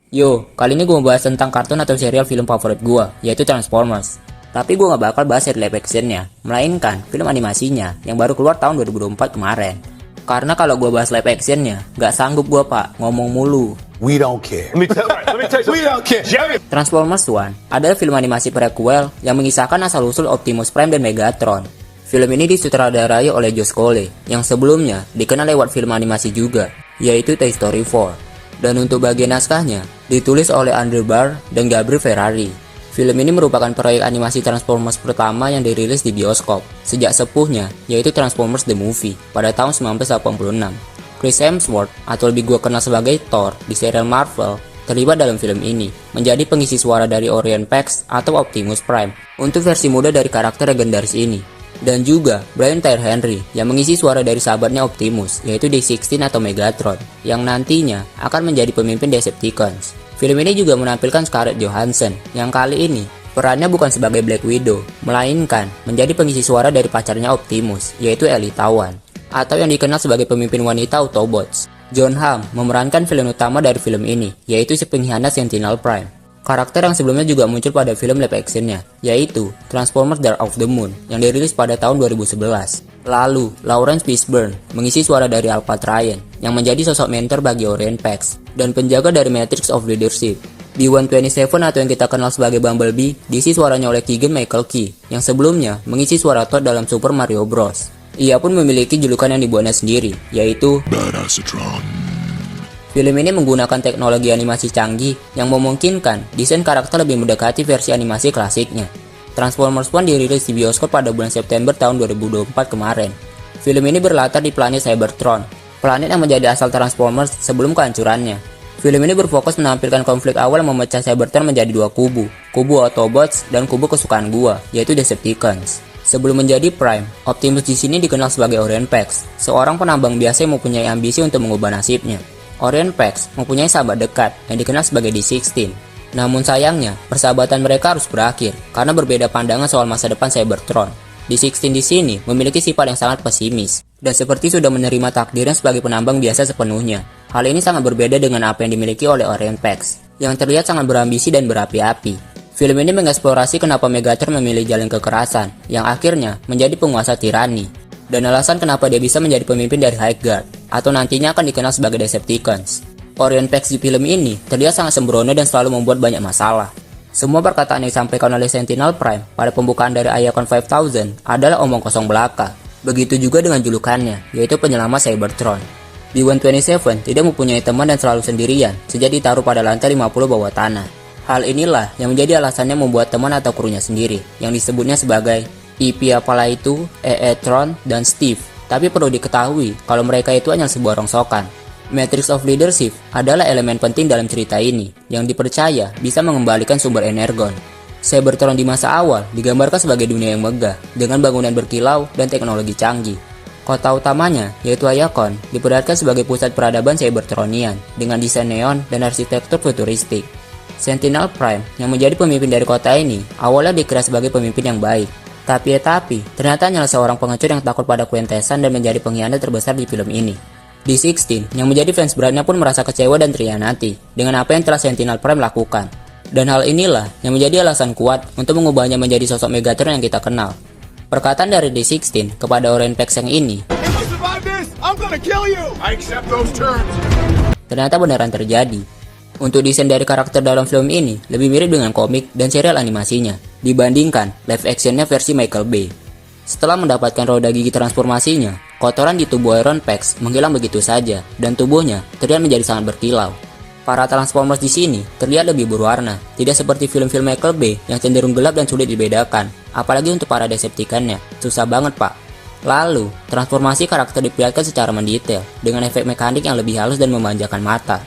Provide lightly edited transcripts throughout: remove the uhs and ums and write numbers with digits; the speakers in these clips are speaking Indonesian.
Yo, kali ini gue mau bahas tentang kartun atau serial film favorit gue, yaitu Transformers. Tapi gue gak bakal bahas dari live actionnya, melainkan film animasinya yang baru keluar tahun 2024 kemarin. Karena kalau gue bahas live actionnya, gak sanggup gue pak, ngomong mulu. We don't care. Let me tell you, we don't care. Transformers One adalah film animasi prequel yang mengisahkan asal-usul Optimus Prime dan Megatron. Film ini disutradarai oleh Josh Cole, yang sebelumnya dikenal lewat film animasi juga, yaitu Toy Story 4. Dan untuk bagian naskahnya, ditulis oleh Andrew Barr dan Gabriel Ferrari. Film ini merupakan proyek animasi Transformers pertama yang dirilis di bioskop, sejak sepuhnya, yaitu Transformers The Movie, pada tahun 1986. Chris Hemsworth, atau lebih gue kenal sebagai Thor, di serial Marvel, terlibat dalam film ini, menjadi pengisi suara dari Orion Pax atau Optimus Prime, untuk versi muda dari karakter legendaris ini. Dan juga Brian Tyree Henry yang mengisi suara dari sahabatnya Optimus, yaitu D16 atau Megatron, yang nantinya akan menjadi pemimpin Decepticons. Film ini juga menampilkan Scarlett Johansson, yang kali ini perannya bukan sebagai Black Widow, melainkan menjadi pengisi suara dari pacarnya Optimus, yaitu Ellie Tawan, atau yang dikenal sebagai pemimpin wanita Autobots. John Hamm memerankan film utama dari film ini, yaitu si pengkhianat Sentinel Prime. Karakter yang sebelumnya juga muncul pada film live actionnya, yaitu Transformers Dark of the Moon yang dirilis pada tahun 2011. Lalu, Lawrence Fishburne mengisi suara dari Alpha Trion yang menjadi sosok mentor bagi Orion Pax dan penjaga dari Matrix of Leadership. B127 atau yang kita kenal sebagai Bumblebee diisi suaranya oleh Keegan Michael Key yang sebelumnya mengisi suara Toad dalam Super Mario Bros. Ia pun memiliki julukan yang dibuatnya sendiri, yaitu Badassatron. Film ini menggunakan teknologi animasi canggih yang memungkinkan desain karakter lebih mendekati versi animasi klasiknya. Transformers One dirilis di bioskop pada bulan September tahun 2024 kemarin. Film ini berlatar di planet Cybertron, planet yang menjadi asal Transformers sebelum kehancurannya. Film ini berfokus menampilkan konflik awal yang memecah Cybertron menjadi dua kubu Autobots dan kubu kesukaan gua, yaitu Decepticons. Sebelum menjadi Prime, Optimus di sini dikenal sebagai Orion Pax, seorang penambang biasa yang mempunyai ambisi untuk mengubah nasibnya. Orion Pax mempunyai sahabat dekat yang dikenal sebagai D16. Namun sayangnya, persahabatan mereka harus berakhir karena berbeda pandangan soal masa depan Cybertron. D16 di sini memiliki sifat yang sangat pesimis dan seperti sudah menerima takdirnya sebagai penambang biasa sepenuhnya. Hal ini sangat berbeda dengan apa yang dimiliki oleh Orion Pax, yang terlihat sangat berambisi dan berapi-api. Film ini mengeksplorasi kenapa Megatron memilih jalan kekerasan, yang akhirnya menjadi penguasa tirani, dan alasan kenapa dia bisa menjadi pemimpin dari High Guard, atau nantinya akan dikenal sebagai Decepticons. Orion Pax di film ini terlihat sangat sembrono dan selalu membuat banyak masalah. Semua perkataan yang disampaikan oleh Sentinel Prime pada pembukaan dari Iacon 5000 adalah omong kosong belaka. Begitu juga dengan julukannya, yaitu penyelamat Cybertron. B127 tidak mempunyai teman dan selalu sendirian sejak ditaruh pada lantai 50 bawah tanah. Hal inilah yang menjadi alasannya membuat teman atau krunya sendiri, yang disebutnya sebagai EP apalah itu, Tron, dan Steve. Tapi perlu diketahui kalau mereka itu hanya sebuah rongsokan. Matrix of Leadership adalah elemen penting dalam cerita ini, yang dipercaya bisa mengembalikan sumber energon. Cybertron di masa awal digambarkan sebagai dunia yang megah, dengan bangunan berkilau dan teknologi canggih. Kota utamanya, yaitu Iacon, diperlihatkan sebagai pusat peradaban Cybertronian, dengan desain neon dan arsitektur futuristik. Sentinel Prime, yang menjadi pemimpin dari kota ini, awalnya dikira sebagai pemimpin yang baik. Tapi ternyata hanyalah seorang pengecut yang takut pada kuentesan dan menjadi pengkhianat terbesar di film ini. D16, yang menjadi fans beratnya pun merasa kecewa dan terhianati dengan apa yang telah Sentinel Prime lakukan. Dan hal inilah yang menjadi alasan kuat untuk mengubahnya menjadi sosok Megatron yang kita kenal. Perkataan dari D16 kepada Orion Pax yang ini, ternyata beneran terjadi. Untuk desain dari karakter dalam film ini lebih mirip dengan komik dan serial animasinya dibandingkan live actionnya versi Michael Bay. Setelah mendapatkan roda gigi transformasinya, kotoran di tubuh Orion Pax menghilang begitu saja dan tubuhnya terlihat menjadi sangat berkilau. Para Transformers di sini terlihat lebih berwarna, tidak seperti film-film Michael Bay yang cenderung gelap dan sulit dibedakan, apalagi untuk para Decepticonnya. Susah banget pak. Lalu, transformasi karakter diperlihatkan secara mendetail dengan efek mekanik yang lebih halus dan memanjakan mata.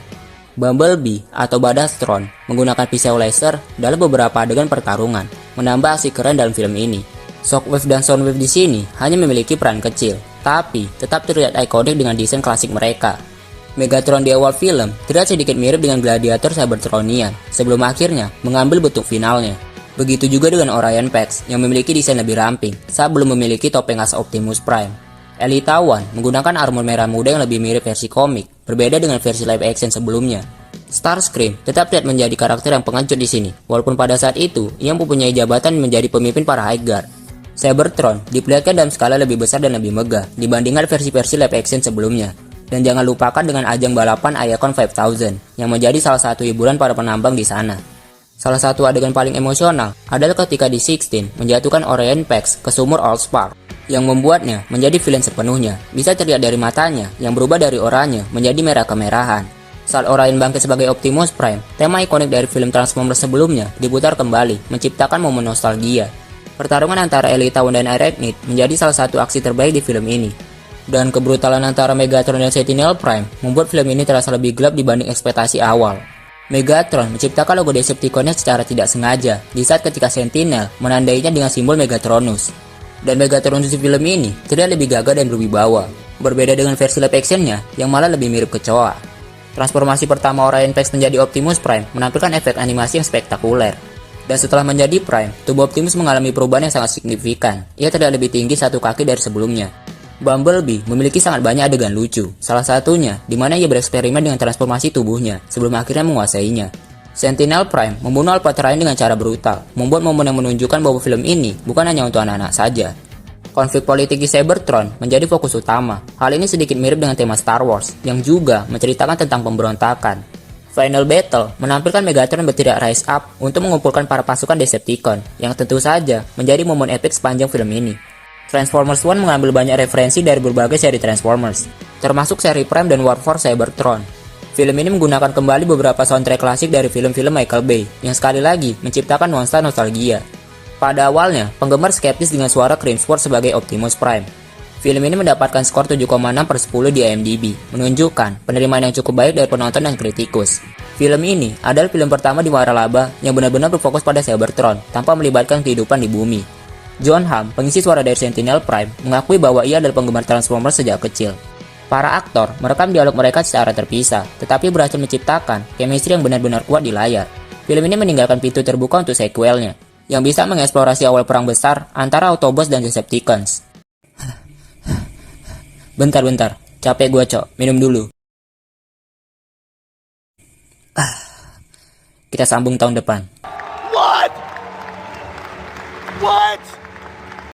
Bumblebee atau Badassatron menggunakan pisau laser dalam beberapa adegan pertarungan, menambah aksi keren dalam film ini. Shockwave dan Soundwave di sini hanya memiliki peran kecil, tapi tetap terlihat ikonik dengan desain klasik mereka. Megatron di awal film terlihat sedikit mirip dengan gladiator Cybertronian sebelum akhirnya mengambil bentuk finalnya. Begitu juga dengan Orion Pax yang memiliki desain lebih ramping saat belum memiliki topeng khas Optimus Prime. Ellie Tawan menggunakan armor merah muda yang lebih mirip versi komik, berbeda dengan versi live action sebelumnya. Starscream tetap terlihat menjadi karakter yang pengecut di sini, walaupun pada saat itu ia mempunyai jabatan menjadi pemimpin para High Guard. Cybertron diperlihatkan dalam skala lebih besar dan lebih megah dibandingkan versi-versi live action sebelumnya. Dan jangan lupakan dengan ajang balapan Iacon 5000 yang menjadi salah satu hiburan para penambang di sana. Salah satu adegan paling emosional adalah ketika D16 menjatuhkan Orion Pax ke sumur Allspark, yang membuatnya menjadi villain sepenuhnya. Bisa terlihat dari matanya yang berubah dari oranye menjadi merah kemerahan. Saat Orion bangkit sebagai Optimus Prime, tema ikonik dari film Transformers sebelumnya diputar kembali, menciptakan momen nostalgia. Pertarungan antara Elitaun dan Arachnid menjadi salah satu aksi terbaik di film ini. Dan kebrutalan antara Megatron dan Sentinel Prime membuat film ini terasa lebih gelap dibanding ekspektasi awal. Megatron menciptakan logo Decepticonnya secara tidak sengaja di saat ketika Sentinel menandainya dengan simbol Megatronus. Dan Megatronus di film ini terlihat lebih gagah dan berwibawa, berbeda dengan versi live actionnya yang malah lebih mirip kecoa. Transformasi pertama Orion Pax menjadi Optimus Prime menampilkan efek animasi yang spektakuler. Dan setelah menjadi Prime, tubuh Optimus mengalami perubahan yang sangat signifikan. Ia terlihat lebih tinggi 1 kaki dari sebelumnya. Bumblebee memiliki sangat banyak adegan lucu, salah satunya di mana ia bereksperimen dengan transformasi tubuhnya sebelum akhirnya menguasainya. Sentinel Prime membunuh Alpha Terrain dengan cara brutal, membuat momen yang menunjukkan bahwa film ini bukan hanya untuk anak-anak saja. Konflik politik di Cybertron menjadi fokus utama. Hal ini sedikit mirip dengan tema Star Wars, yang juga menceritakan tentang pemberontakan. Final Battle menampilkan Megatron berteriak Rise Up untuk mengumpulkan para pasukan Decepticon, yang tentu saja menjadi momen epik sepanjang film ini. Transformers One mengambil banyak referensi dari berbagai seri Transformers, termasuk seri Prime dan War for Cybertron. Film ini menggunakan kembali beberapa soundtrack klasik dari film-film Michael Bay, yang sekali lagi menciptakan nuansa nostalgia. Pada awalnya, penggemar skeptis dengan suara Crimsworth sebagai Optimus Prime. Film ini mendapatkan skor 7,6/10 di IMDb, menunjukkan penerimaan yang cukup baik dari penonton dan kritikus. Film ini adalah film pertama di waralaba yang benar-benar berfokus pada Cybertron tanpa melibatkan kehidupan di bumi. John Hamm, pengisi suara dari Sentinel Prime, mengakui bahwa ia adalah penggemar Transformers sejak kecil. Para aktor merekam dialog mereka secara terpisah, tetapi berhasil menciptakan chemistry yang benar-benar kuat di layar. Film ini meninggalkan pintu terbuka untuk sequelnya, yang bisa mengeksplorasi awal perang besar antara Autobots dan Decepticons. Bentar, capek gua cok, minum dulu. Kita sambung tahun depan. What? What?